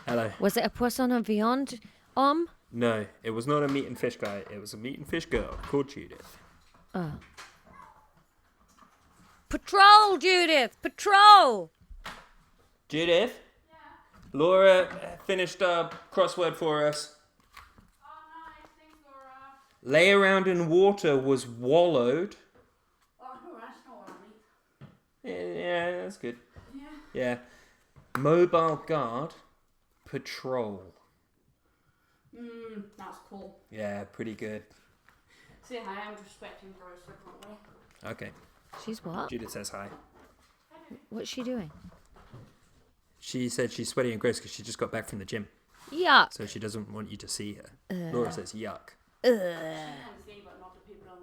Speaker 3: Hello.
Speaker 1: Was it a poisson et viande?
Speaker 3: No, it was not a meat and fish guy. It was a meat and fish girl called Judith.
Speaker 1: Oh. Patrol, Judith! Patrol!
Speaker 3: Judith? Yeah? Laura finished our crossword for us.
Speaker 4: Oh, nice. Thanks, Laura.
Speaker 3: Lay around in water was wallowed.
Speaker 4: Oh, no, that's not what I mean.
Speaker 3: Yeah, that's good.
Speaker 4: Yeah.
Speaker 3: Yeah. Mobile guard. Patrol.
Speaker 4: That's cool.
Speaker 3: Yeah, pretty good.
Speaker 4: Say hi, I'm just sweating for us differently.
Speaker 3: Okay.
Speaker 1: She's what?
Speaker 3: Judith says hi.
Speaker 1: What's she doing?
Speaker 3: She said she's sweaty and gross because she just got back from the gym.
Speaker 1: Yuck.
Speaker 3: So she doesn't want you to see her. Laura says yuck.
Speaker 4: She can see, but not the people on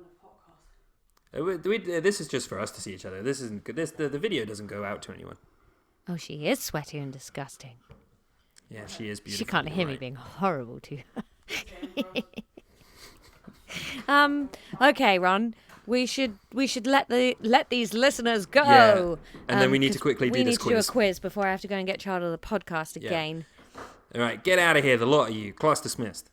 Speaker 4: the podcast.
Speaker 3: This is just for us to see each other. This isn't good. The video doesn't go out to anyone.
Speaker 1: Oh, she is sweaty and disgusting.
Speaker 3: Yeah, she is beautiful.
Speaker 1: She can't
Speaker 3: you're
Speaker 1: hear me
Speaker 3: right.
Speaker 1: being horrible to her. Okay, Ron. We should let these listeners go.
Speaker 3: Yeah. And then we need to
Speaker 1: 'cause
Speaker 3: quickly do
Speaker 1: we
Speaker 3: this
Speaker 1: need to do a
Speaker 3: quiz.
Speaker 1: quiz before I have to go and get Charlie the podcast
Speaker 3: Yeah.
Speaker 1: again.
Speaker 3: All right, get out of here, the lot of you. Class dismissed.